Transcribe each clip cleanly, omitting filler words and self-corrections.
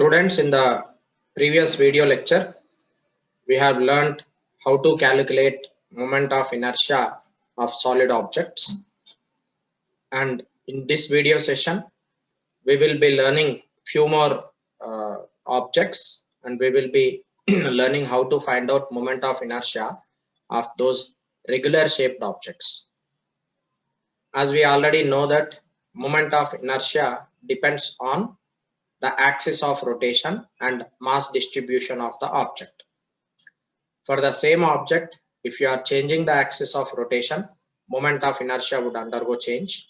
Students, in the previous video lecture, we have learned how to calculate moment of inertia of solid objects. And in this video session, we will be learning few more objects, and we will be learning how to find out moment of inertia of those regular shaped objects. As we already know that moment of inertia depends on the axis of rotation and mass distribution of the object. For the same object, if you are changing the axis of rotation, moment of inertia would undergo change.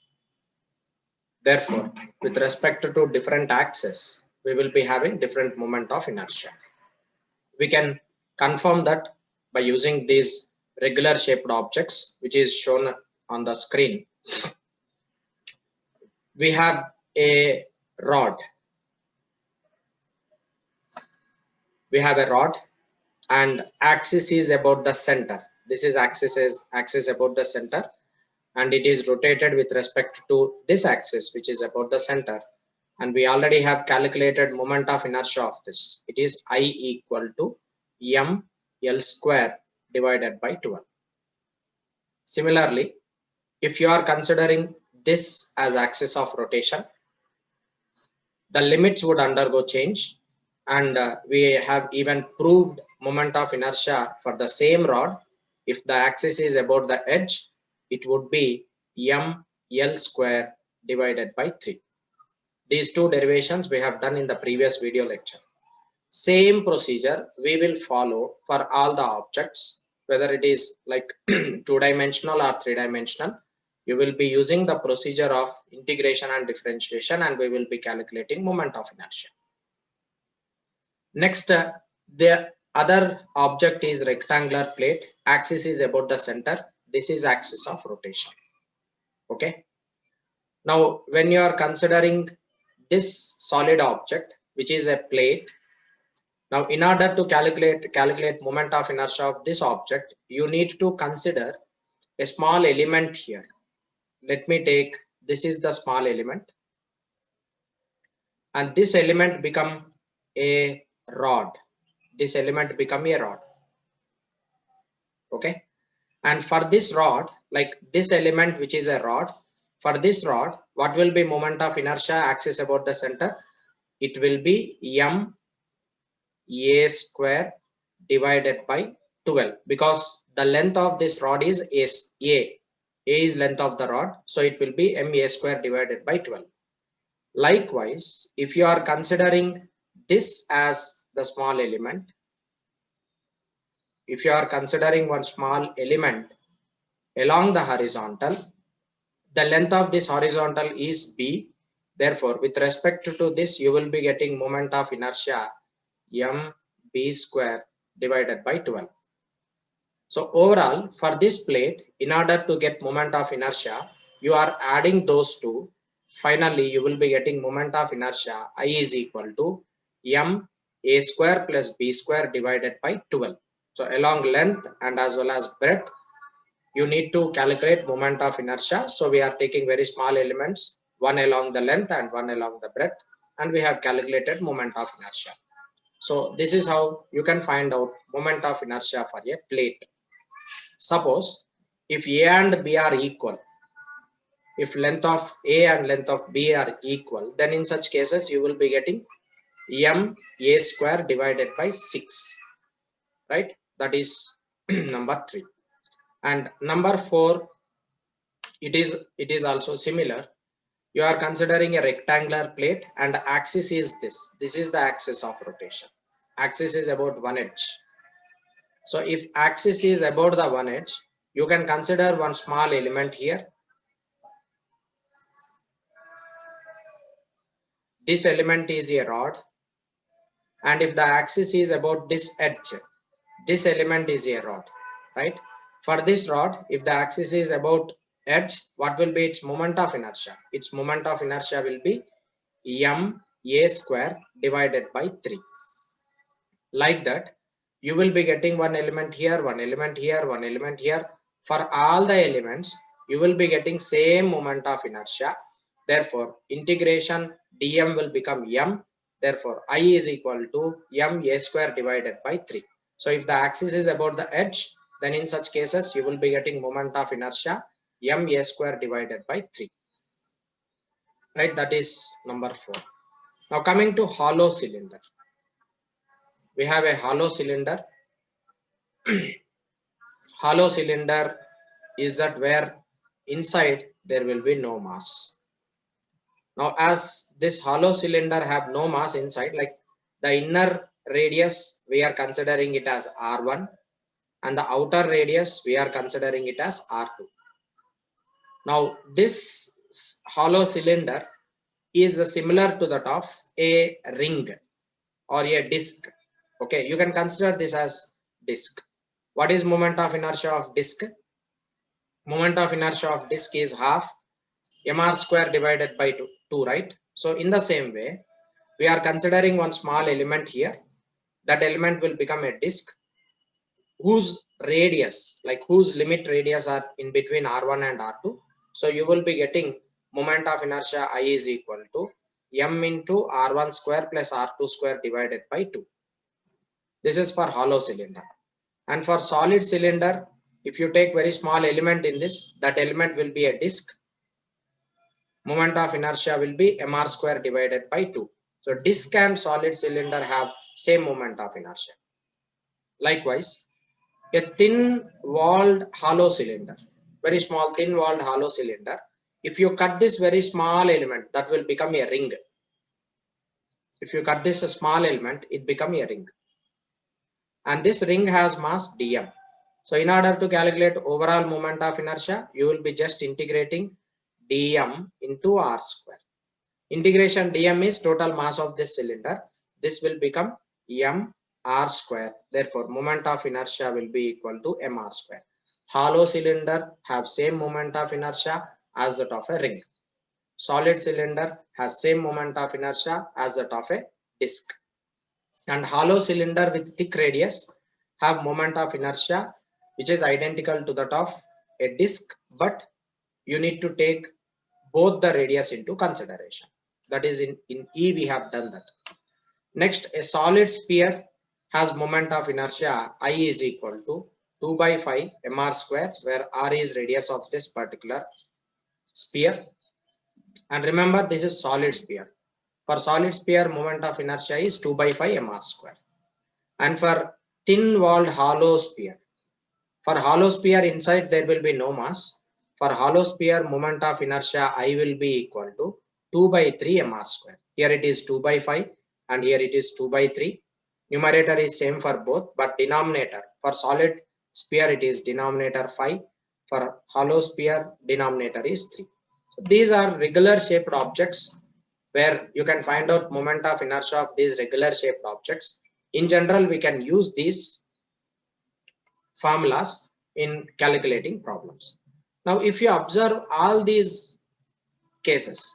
Therefore, with respect to different axes, we will be having different moment of inertia. We can confirm that by using these regular shaped objects, which is shown on the screen. We have a rod. We have a rod and axis is about the center. This is axis about the center, and it is rotated with respect to this axis, which is about the center. And we already have calculated moment of inertia of this. It is I equal to m L square divided by 12. Similarly, if you are considering this as axis of rotation, the limits would undergo change, and we have even proved moment of inertia for the same rod. If the axis is about the edge, it would be m L square divided by 3. These two derivations we have done in the previous video lecture. Same procedure we will follow for all the objects, whether it is like two-dimensional or three-dimensional. You will be using the procedure of integration and differentiation, and we will be calculating moment of inertia. Next, the other object is rectangular plate. Axis is about the center. This is axis of rotation. Okay. Now, when you are considering this solid object, which is a plate, now in order to calculate moment of inertia of this object, you need to consider a small element here. Let me take, this is the small element, and this element become a rod. This element become a rod. Okay. And for this rod, like this element which is a rod, for this rod, what will be moment of inertia axis about the center? It will be m a square divided by 12, because the length of this rod is a is length of the rod, so it will be m a square divided by 12. Likewise, if you are considering this as the small element, if you are considering one small element along the horizontal, the length of this horizontal is b. Therefore, with respect to this, you will be getting moment of inertia m b square divided by 12. So overall, for this plate, in order to get moment of inertia, you are adding those two. Finally, you will be getting moment of inertia I is equal to m a square plus b square divided by 12. So along length and as well as breadth, you need to calculate moment of inertia. So we are taking very small elements, one along the length and one along the breadth, and we have calculated moment of inertia. So this is how you can find out moment of inertia for a plate. Suppose if A and B are equal, if length of A and length of B are equal, then in such cases you will be getting m a square divided by 6, right? That is number 3. And number 4, it is also similar. You are considering a rectangular plate and axis is this. This is the axis of rotation. Axis is about one edge. So if axis is about the one edge, you can consider one small element here. This element is a rod, and if the axis is about this edge, this element is a rod, right? For this rod, if the axis is about edge, what will be its moment of inertia? Its moment of inertia will be m a square divided by 3. Like that, you will be getting one element here, one element here, one element here. For all the elements, you will be getting same moment of inertia. Therefore, integration dm will become m Therefore, I is equal to m a square divided by 3. So if the axis is about the edge, then in such cases you will be getting moment of inertia m a square divided by 3. Right, that is number 4. Now coming to hollow cylinder. We have a hollow cylinder. Hollow cylinder is that where inside there will be no mass. Now as this hollow cylinder have no mass inside, like the inner radius we are considering it as R1 and the outer radius we are considering it as R2. Now this hollow cylinder is similar to that of a ring or a disc. Okay, you can consider this as disc. What is moment of inertia of disc? Moment of inertia of disc is half mr square divided by 2, right? So in the same way, we are considering one small element here. That element will become a disc whose radius, like whose limit radius are in between R1 and R2. So you will be getting moment of inertia I is equal to m into R1 square plus R2 square divided by 2. This is for hollow cylinder. And for solid cylinder, if you take very small element in this, that element will be a disc. Moment of inertia will be mr square divided by 2. So disc and solid cylinder have same moment of inertia. Likewise, a thin walled hollow cylinder, very small thin walled hollow cylinder, if you cut this very small element, that will become a ring. If you cut this a small element, it become a ring. And this ring has mass dm. So in order to calculate overall moment of inertia, you will be just integrating dm into r square. Integration dm is total mass of this cylinder. This will become m r square. Therefore, moment of inertia will be equal to mr square. Hollow cylinder have same moment of inertia as that of a ring. Solid cylinder has same moment of inertia as that of a disc. And hollow cylinder with thick radius have moment of inertia which is identical to that of a disc, but you need to take both the radius into consideration. That is in E we have done that. Next, a solid sphere has moment of inertia I is equal to 2 by 5 mr square, where r is radius of this particular sphere. And remember, this is solid sphere. For solid sphere, moment of inertia is 2 by 5 mr square. And for thin walled hollow sphere, for hollow sphere inside there will be no mass. For hollow sphere, moment of inertia I will be equal to 2 by 3 mr square. Here it is 2 by 5 and here it is 2 by 3. Numerator is same for both, but denominator for solid sphere it is denominator 5. For hollow sphere, denominator is 3. So these are regular shaped objects where you can find out moment of inertia of these regular shaped objects. In general, we can use these formulas in calculating problems. Now, if you observe all these cases,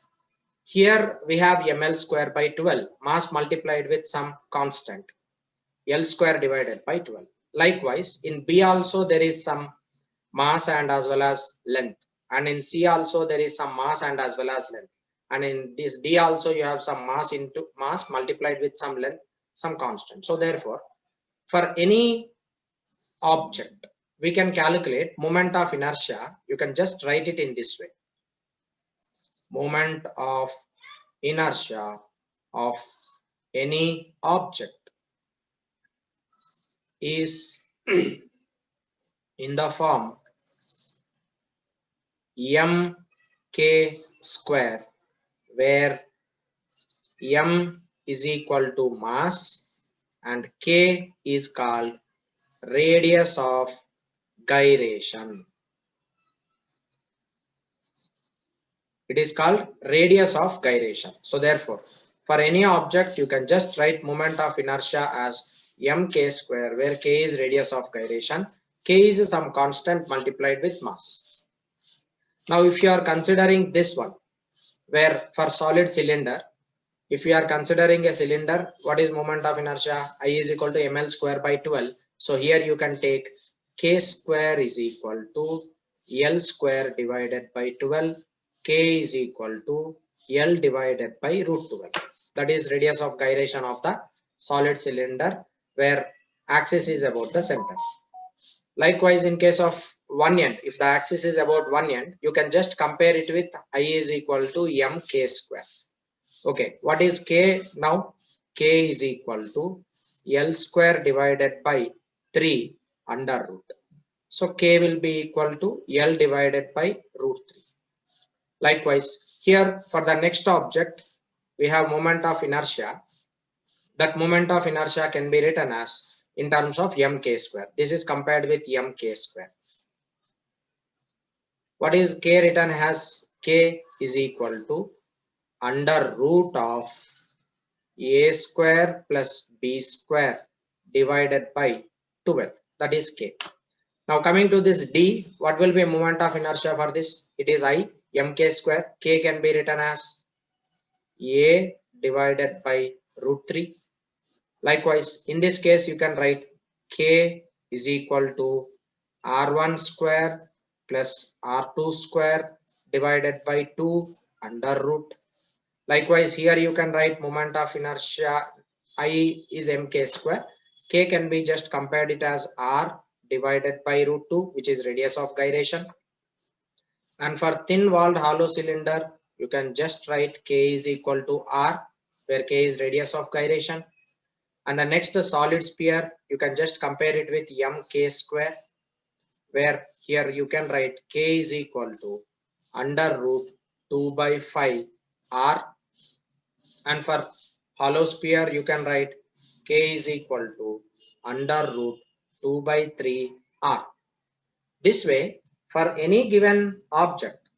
here we have ml square by 12, mass multiplied with some constant, L square divided by 12. Likewise, in B also there is some mass and as well as length. And in C also there is some mass and as well as length. And in this D also you have some mass into mass multiplied with some length, some constant. So therefore, for any object, we can calculate moment of inertia. You can just write it in this way. Moment of inertia of any object is in the form mk square, where m is equal to mass and k is called radius of gyration. It is called radius of gyration. So therefore, for any object, you can just write moment of inertia as mk square, where k is radius of gyration. K is some constant multiplied with mass. Now, if you are considering this one, where for solid cylinder, if you are considering a cylinder, what is moment of inertia? I is equal to ml square by 12. So here you can take k square is equal to L square divided by 12. K is equal to L divided by root 12. that is radius of gyration of the solid cylinder, where axis is about the center. Likewise, in case of one end, if the axis is about one end, you can just compare it with I is equal to mk square. Okay, what is k now? K is equal to L square divided by 3 under root. So k will be equal to L divided by root 3. Likewise, here for the next object, we have moment of inertia. That moment of inertia can be written as in terms of mk square. This is compared with mk square. What is k written as? K is equal to under root of a square plus b square divided by 12. That is k. Now coming to this d, what will be a moment of inertia for this? It is I, mk square. K can be written as a divided by root 3. Likewise, in this case, you can write k is equal to r1 square plus r2 square divided by 2 under root. Likewise, here you can write moment of inertia I is mk square. K can be just compared it as r divided by root 2, which is radius of gyration. And for thin walled hollow cylinder, you can just write k is equal to r, where k is radius of gyration. And the next solid sphere, you can just compare it with mk square, where here you can write k is equal to under root 2 by 5 r. And for hollow sphere, you can write k is equal to under root 2 by 3 r. This way, for any given object,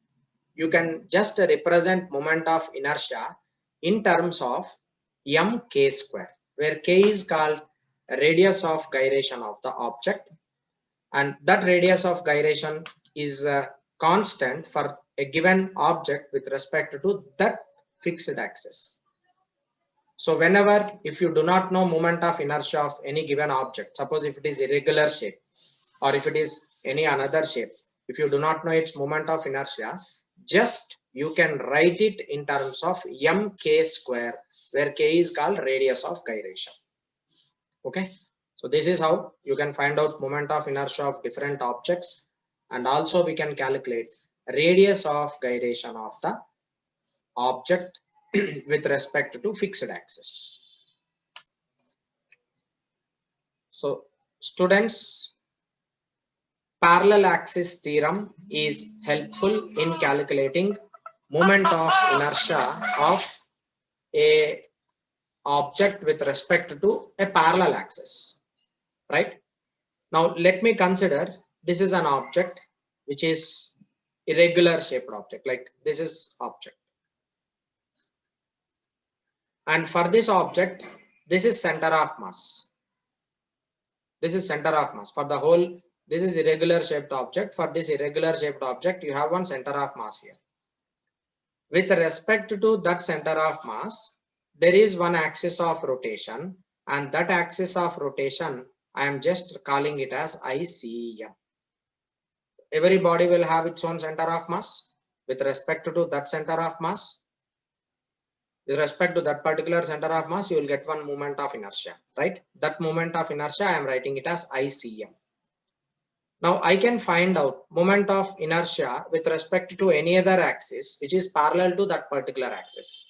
you can just represent moment of inertia in terms of mk square, where k is called radius of gyration of the object, and that radius of gyration is constant for a given object with respect to that fixed axis. So whenever, if you do not know moment of inertia of any given object, suppose if it is irregular shape or if it is any another shape, if you do not know its moment of inertia, just you can write it in terms of mk square, where k is called radius of gyration. Okay, so this is how you can find out moment of inertia of different objects, and also we can calculate radius of gyration of the object with respect to fixed axis. So students, parallel axis theorem is helpful in calculating moment of inertia of a object with respect to a parallel axis, right? Now let me consider this is an object which is irregular shaped object, like this is object, and for this object, this is center of mass. This is center of mass for the whole. This is irregular shaped object. For this irregular shaped object, you have one center of mass here. With respect to that center of mass, there is one axis of rotation, and that axis of rotation, I am just calling it as ICM. Every body will have its own center of mass. With respect to that center of mass, with respect to that particular center of mass, you will get one moment of inertia, right? That moment of inertia, I am writing it as ICM. Now I can find out moment of inertia with respect to any other axis which is parallel to that particular axis.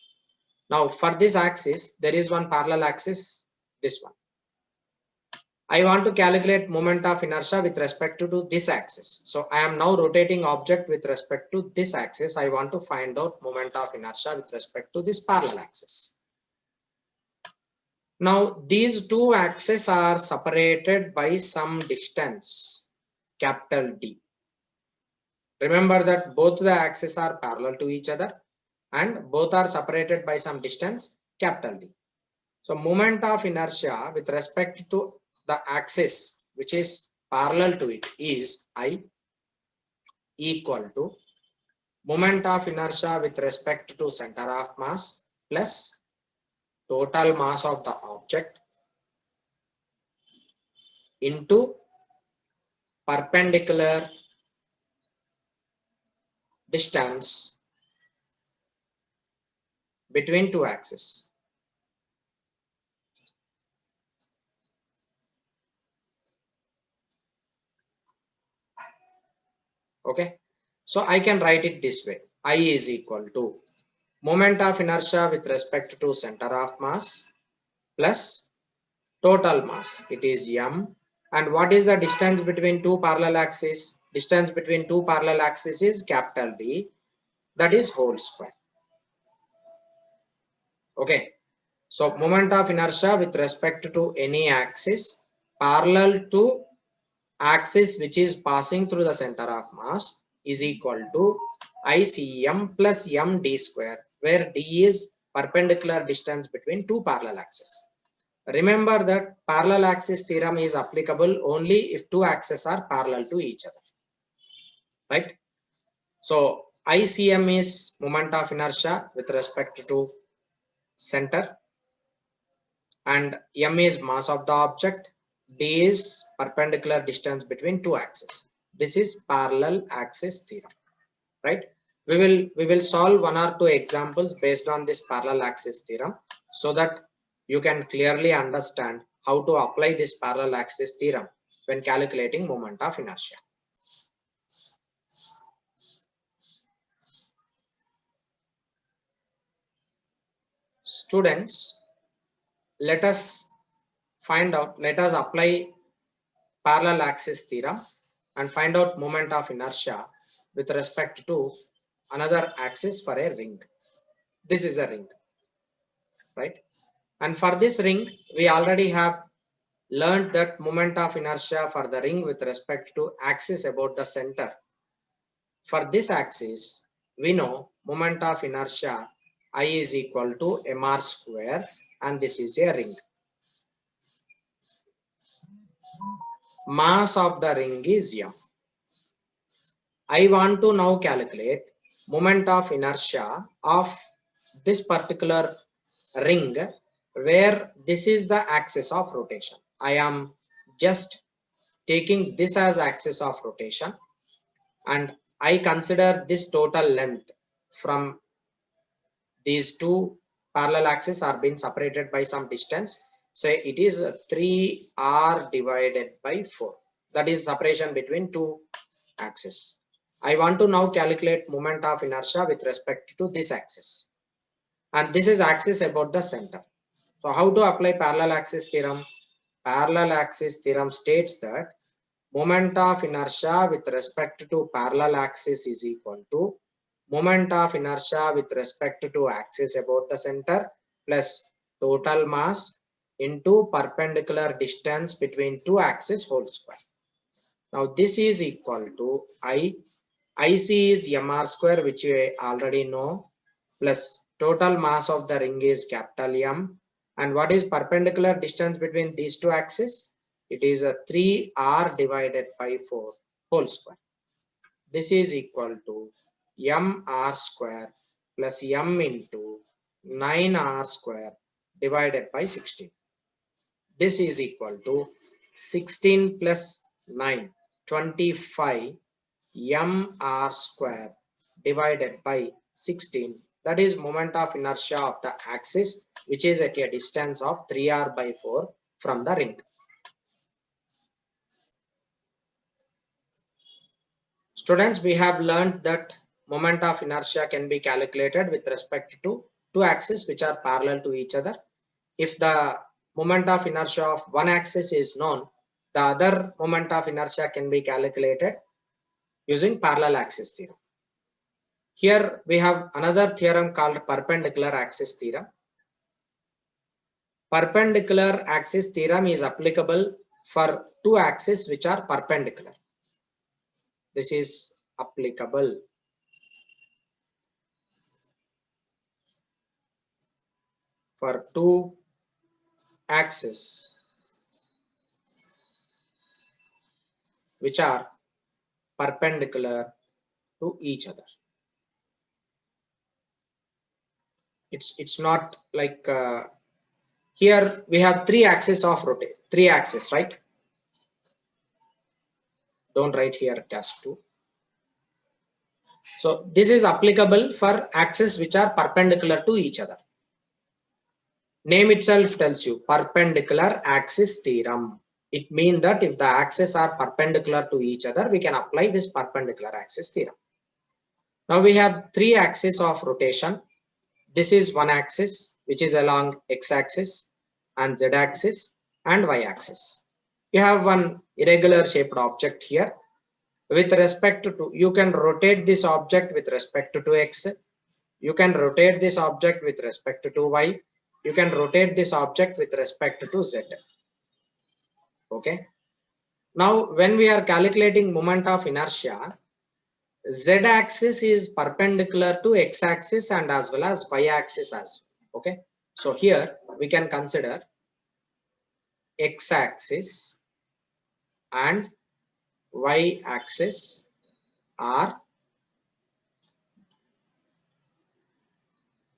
Now for this axis, there is one parallel axis, this one. I want to calculate moment of inertia with respect to this axis. So I am now rotating object with respect to this axis. I want to find out moment of inertia with respect to this parallel axis. Now these two axes are separated by some distance, capital D. Remember that both the axes are parallel to each other and both are separated by some distance, capital D. So moment of inertia with respect to the axis which is parallel to it is I equal to moment of inertia with respect to center of mass plus total mass of the object into perpendicular distance between two axes. Okay, so I can write it this way: I is equal to moment of inertia with respect to center of mass plus total mass, it is m. And what is the distance between two parallel axes? Distance between two parallel axes is capital D, that is whole square. Okay, so moment of inertia with respect to any axis parallel to axis which is passing through the center of mass is equal to ICM plus md square, where d is perpendicular distance between two parallel axes. Remember that parallel axis theorem is applicable only if two axes are parallel to each other, right? So ICM is moment of inertia with respect to center, and m is mass of the object, d is perpendicular distance between two axes. This is parallel axis theorem, right? We will solve one or two examples based on this parallel axis theorem so that you can clearly understand how to apply this parallel axis theorem when calculating moment of inertia. Students, let us apply parallel axis theorem and find out moment of inertia with respect to another axis for a ring. This is a ring, right? And for this ring, we already have learned that moment of inertia for the ring with respect to axis about the center. For this axis, we know moment of inertia I is equal to mr square, and this is a ring. Mass of the ring is m. I want to now calculate moment of inertia of this particular ring where this is the axis of rotation. I am just taking this as axis of rotation, and I consider this total length from these two parallel axes are being separated by some distance. Say it is 3r divided by 4. That is separation between two axes. I want to now calculate moment of inertia with respect to this axis. And this is axis about the center. So how to apply parallel axis theorem? Parallel axis theorem states that moment of inertia with respect to parallel axis is equal to moment of inertia with respect to axis about the center plus total mass into perpendicular distance between two axes whole square. Now this is equal to IC is mr square, which we already know, plus total mass of the ring is capital M. And what is perpendicular distance between these two axes? It is a 3r divided by 4 whole square. This is equal to mr square plus m into 9r square divided by 16. This is equal to 16 plus 9, 25 mr square divided by 16. That is moment of inertia of the axis, which is at a distance of 3r by 4 from the ring. Students, we have learned that moment of inertia can be calculated with respect to two axes which are parallel to each other. If the moment of inertia of one axis is known, the other moment of inertia can be calculated using parallel axis theorem. Here we have another theorem called perpendicular axis theorem. Perpendicular axis theorem is applicable for two axes which are perpendicular. This is applicable for two axes which are perpendicular to each other. It's not like here we have three axes of rotation, three axes, right? Don't write here dash 2. So this is applicable for axes which are perpendicular to each other. Name itself tells you perpendicular axis theorem. It means that if the axes are perpendicular to each other, we can apply this perpendicular axis theorem. Now we have three axes of rotation. This is one axis which is along x-axis and z-axis and y-axis. You have one irregular shaped object here. With respect to, you can rotate this object with respect to x. You can rotate this object with respect to y. You can rotate this object with respect to z. Okay. Now, when we are calculating moment of inertia, z-axis is perpendicular to x-axis and as well as y-axis as well. Okay. So here we can consider x-axis and y-axis are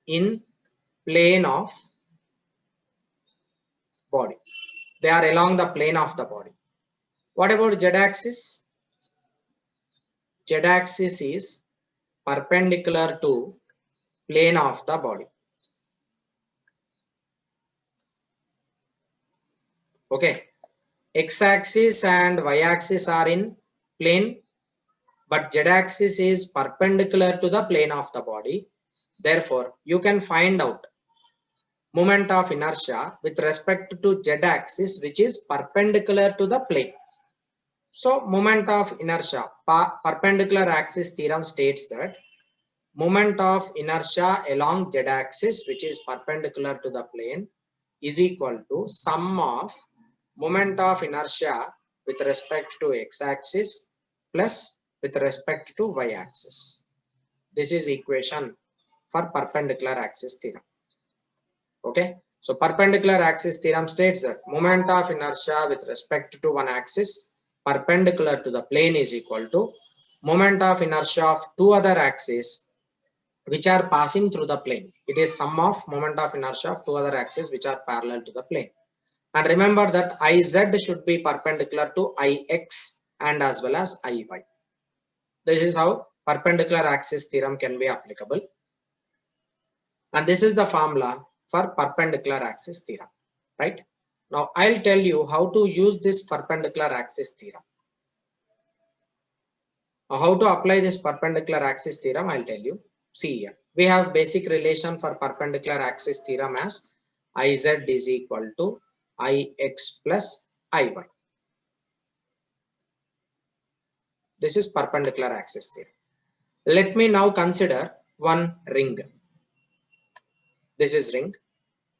in plane of body. They are along the plane of the body. What about z-axis? Z-axis is perpendicular to plane of the body. Okay. X-axis and y-axis are in plane, but z-axis is perpendicular to the plane of the body. Therefore, you can find out moment of inertia with respect to z-axis, which is perpendicular to the plane. So, moment of inertia, perpendicular axis theorem states that moment of inertia along z-axis, which is perpendicular to the plane, is equal to sum of moment of inertia with respect to x-axis plus with respect to y-axis. This is equation for perpendicular axis theorem. Okay. So perpendicular axis theorem states that moment of inertia with respect to one axis perpendicular to the plane is equal to moment of inertia of two other axes which are passing through the plane. It is sum of moment of inertia of two other axes which are parallel to the plane. And remember that Iz should be perpendicular to Ix and as well as Iy. This is how perpendicular axis theorem can be applicable. And this is the formula for perpendicular axis theorem, right? Now I'll tell you how to use this perpendicular axis theorem. Now, how to apply this perpendicular axis theorem, I'll tell you. See here, we have basic relation for perpendicular axis theorem as Iz is equal to Ix plus Iy. This is perpendicular axis theorem. Let me now consider one ring. This is ring,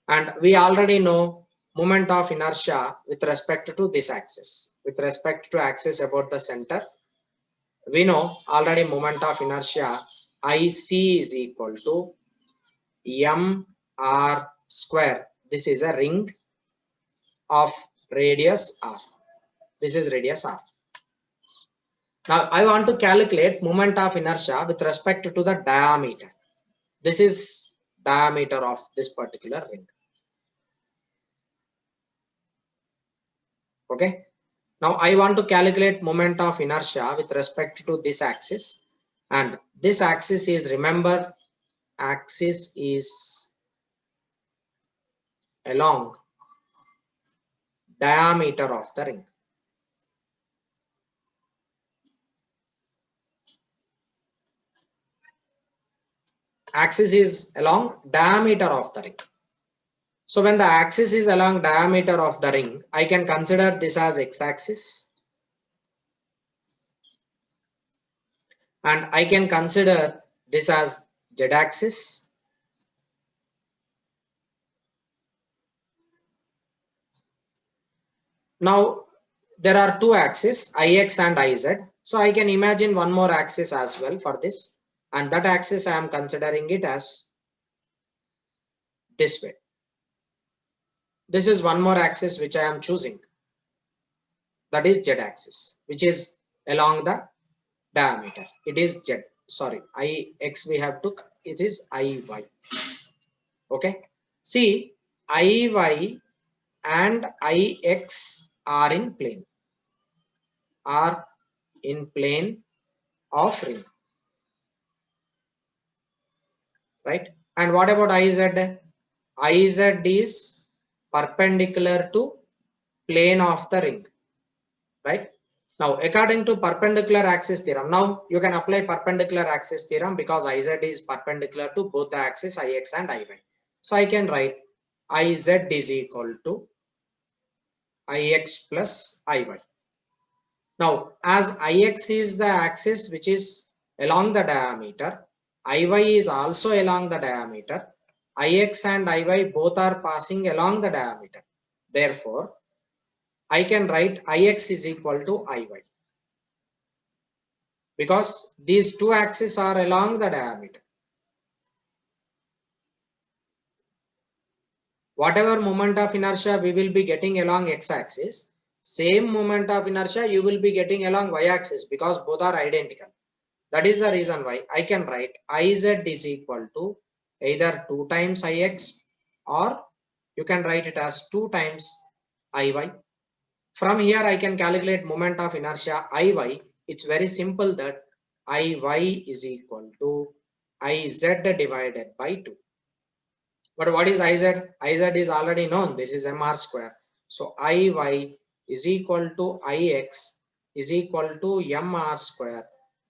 and we already know moment of inertia with respect to this axis. With respect to axis about the center, we know already moment of inertia Ic is equal to mr square. This is a ring of radius r. This is radius r. Now I want to calculate moment of inertia with respect to the diameter. This is diameter of this particular ring. Okay. Now I want to calculate moment of inertia with respect to this axis, and this axis is, remember, axis is along diameter of the ring. Axis is along diameter of the ring. So when the axis is along diameter of the ring, I can consider this as x-axis, and I can consider this as z-axis, now there are two axes, Ix and Iz. So I can imagine one more axis as well for this, and that axis I am considering it as this way. This is one more axis which I am choosing, that is z-axis, which is along the diameter. It is z, sorry, Ix we have took, it is Iy. Okay. See, Iy and Ix are in plane, of ring, right? And what about Iz? Iz is perpendicular to plane of the ring, right? Now, according to perpendicular axis theorem, now you can apply perpendicular axis theorem because Iz is perpendicular to both the axes Ix and Iy. So I can write Iz is equal to Ix plus Iy. Now, as Ix is the axis which is along the diameter, Iy is also along the diameter. Ix and Iy both are passing along the diameter. Therefore, I can write Ix is equal to Iy. Because these two axes are along the diameter. Whatever moment of inertia we will be getting along x-axis, same moment of inertia you will be getting along y-axis because both are identical. That is the reason why I can write Iz is equal to either 2 times Ix or you can write it as 2 times Iy. From here I can calculate moment of inertia Iy. It's very simple that Iy is equal to Iz divided by 2. But what is Iz? Iz is already known. This is mr square. So Iy is equal to Ix is equal to mr square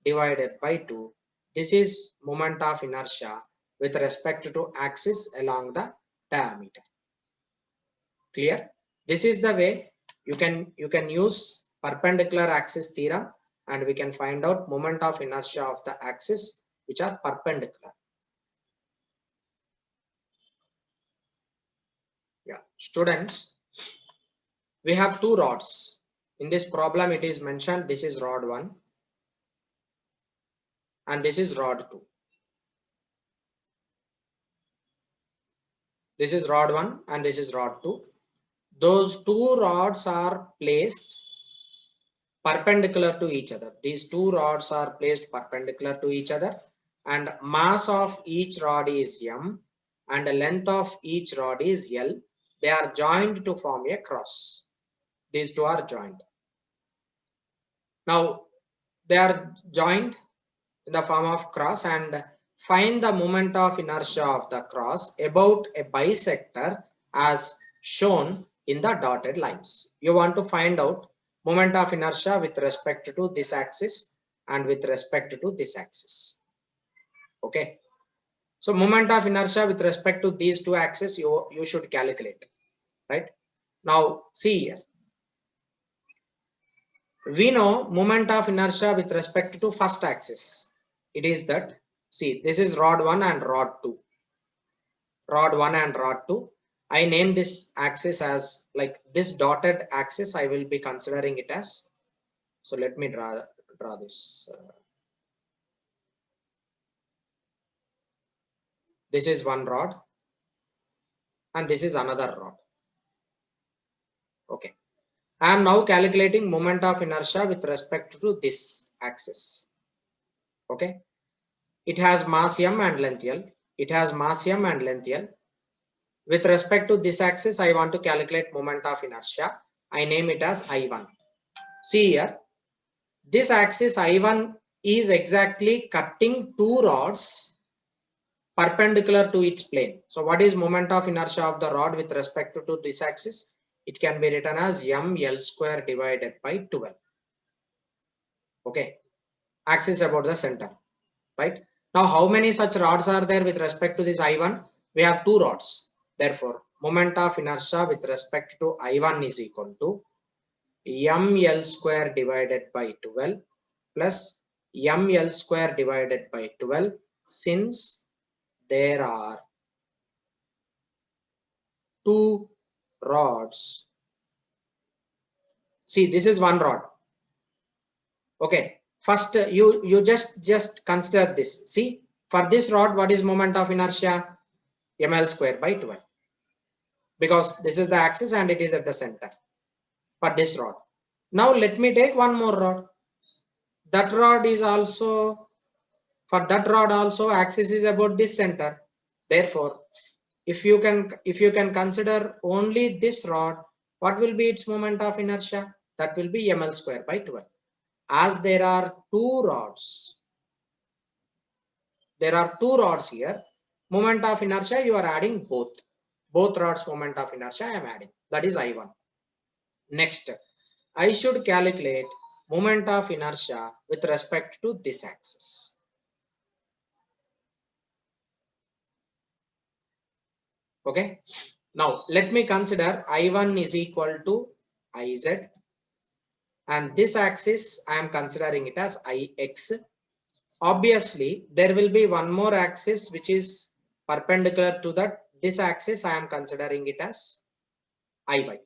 divided by 2. This is moment of inertia with respect to axis along the diameter. Clear? This is the way you can use perpendicular axis theorem and we can find out moment of inertia of the axis which are perpendicular. Yeah, students, we have two rods. In this problem it is mentioned this is rod 1 and this is rod 2. This is rod 1 and this is rod 2. Those two rods are placed perpendicular to each other. These two rods are placed perpendicular to each other and mass of each rod is m and the length of each rod is L. They are joined to form a cross. These two are joined. Now they are joined in the form of cross and find the moment of inertia of the cross about a bisector as shown in the dotted lines. You want to find out moment of inertia with respect to this axis and with respect to this axis. Okay. So moment of inertia with respect to these two axes you should calculate, right? Now see here. We know moment of inertia with respect to first axis. It is that, see, this is rod 1 and rod 2. Rod 1 and rod 2. I name this axis as like this dotted axis. I will be considering it as. So let me draw this. This is one rod and this is another rod. Okay. I am now calculating moment of inertia with respect to this axis. Okay. It has mass m and length L. It has mass m and length L. With respect to this axis, I want to calculate moment of inertia. I name it as I1. See here, this axis I1 is exactly cutting two rods perpendicular to its plane. So what is moment of inertia of the rod with respect to this axis? It can be written as mL square divided by 12. Okay, axis about the center, right? Now, how many such rods are there with respect to this I1? We have two rods. Therefore, moment of inertia with respect to I1 is equal to mL square divided by 12 plus mL square divided by 12 since there are two rods. See, this is one rod. Okay, first you just consider this. See, for this rod, what is moment of inertia? mL square by 12. Because this is the axis and it is at the center for this rod. Now let me take one more rod. That rod is also, for that rod also axis is about this center. Therefore, if you can consider only this rod, what will be its moment of inertia? That will be mL square by 12. As there are two rods here, moment of inertia you are adding both rods moment of inertia I am adding, that is I1. Next, I should calculate moment of inertia with respect to this axis. Okay. Now let me consider I1 is equal to Iz, and this axis I am considering it as Ix. Obviously, there will be one more axis which is perpendicular to that. This axis I am considering it as Iy.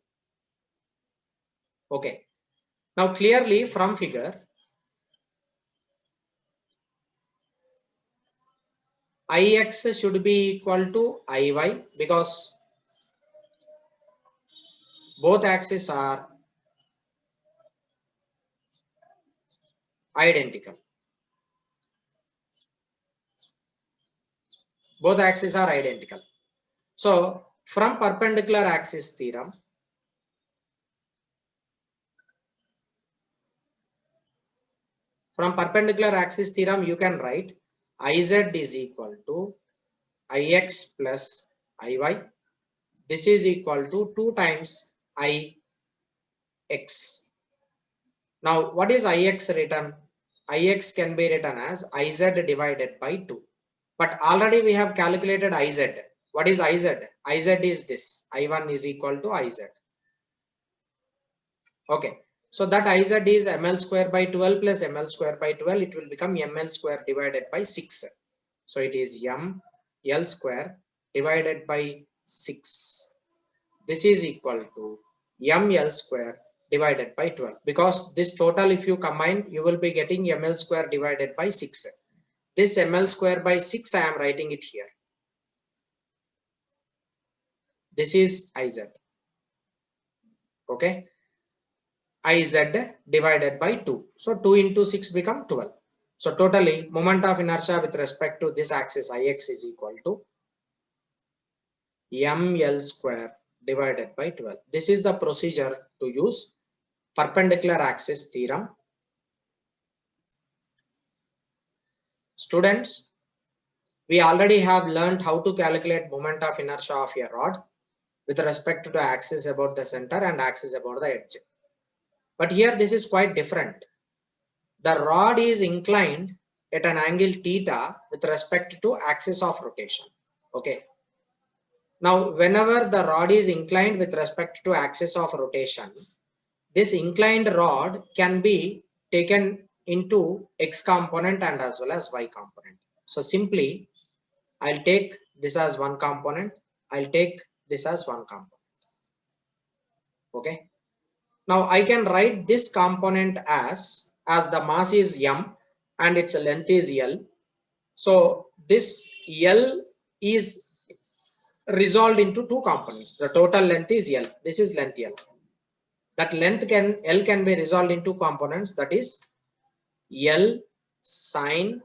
Okay. Now clearly from figure, Ix should be equal to Iy because both axes are identical. Both axes are identical. So from perpendicular axis theorem, you can write Iz is equal to Ix plus Iy. This is equal to 2 times Ix. Now what is Ix written? Ix can be written as Iz divided by 2. But already we have calculated Iz. What is Iz? Iz is this. I1 is equal to Iz. Okay. So that Iz is ml square by 12 plus ml square by 12. It will become ml square divided by 6. So it is ml square divided by 6. This is equal to ml square divided by 12. Because this total if you combine, you will be getting ml square divided by 6. This ml square by 6 I am writing it here. This is Iz. Okay. Iz divided by 2. So 2 into 6 become 12. So totally moment of inertia with respect to this axis Ix is equal to ml square divided by 12. This is the procedure to use perpendicular axis theorem. Students, we already have learned how to calculate moment of inertia of a rod with respect to the axis about the center and axis about the edge. But here this is quite different. The rod is inclined at an angle theta with respect to axis of rotation. Okay. Now, whenever the rod is inclined with respect to axis of rotation, this inclined rod can be taken into x component and as well as y component. So simply, I'll take this as one component. I'll take this as one component. Okay. Now I can write this component as the mass is m and its length is L. So this L is resolved into two components. The total length is L. This is length L. That L can be resolved into components, that is L sine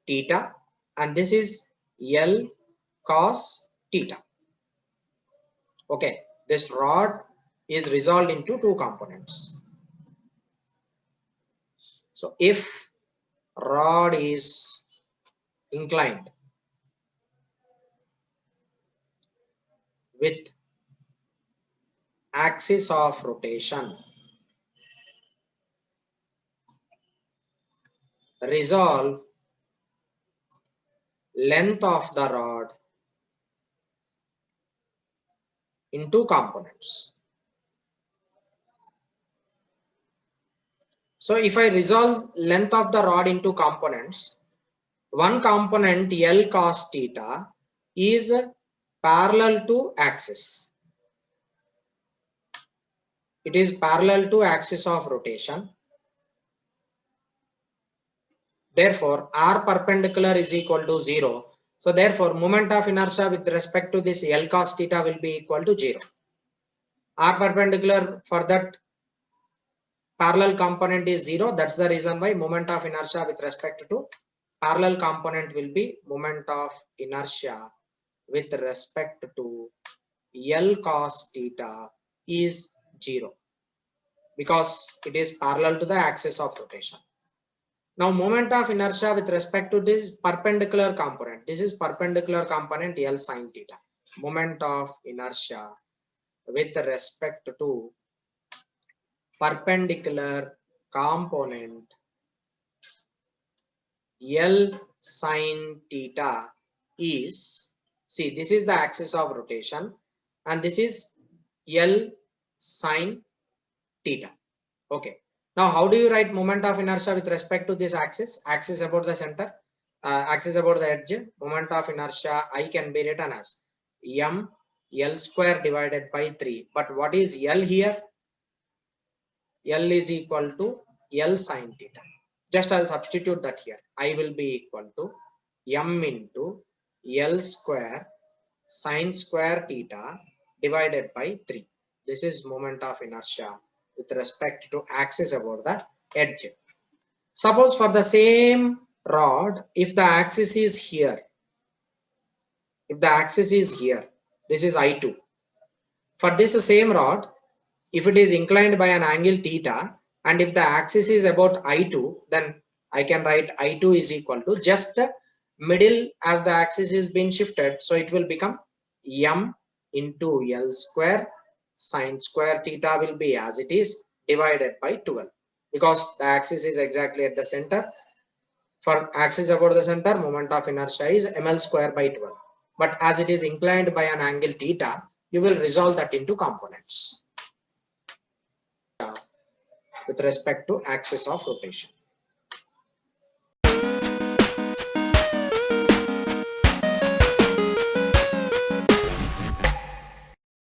theta and this is L cos theta. Okay, this rod is resolved into two components. So if rod is inclined with axis of rotation, resolve length of the rod into components. So if I resolve length of the rod into components, one component L cos theta is parallel to axis. It is parallel to axis of rotation. Therefore, R perpendicular is equal to 0. So therefore, moment of inertia with respect to this L cos theta will be equal to 0. R perpendicular for that parallel component is 0. That's the reason why moment of inertia with respect to parallel component will be moment of inertia with respect to L cos theta is 0 because it is parallel to the axis of rotation. Now moment of inertia with respect to this perpendicular component. This is perpendicular component L sin theta. Moment of inertia with respect to perpendicular component L sine theta is, see, this is the axis of rotation and this is L sine theta. Okay. Now, how do you write moment of inertia with respect to this axis? Axis about the center, axis about the edge. Moment of inertia I can be written as m L square divided by 3. But what is L here? L is equal to L sine theta. Just I'll substitute that here. I will be equal to m into L square sine square theta divided by 3. This is moment of inertia with respect to axis about the edge. Suppose for the same rod, if the axis is here, this is I2. For this same rod, if it is inclined by an angle theta, and if the axis is about I2, then I can write I2 is equal to just middle as the axis is being shifted. So it will become m into L square sine square theta will be as it is divided by 12, because the axis is exactly at the center. For axis about the center, moment of inertia is ml square by 12. But as it is inclined by an angle theta, you will resolve that into components with respect to axis of rotation.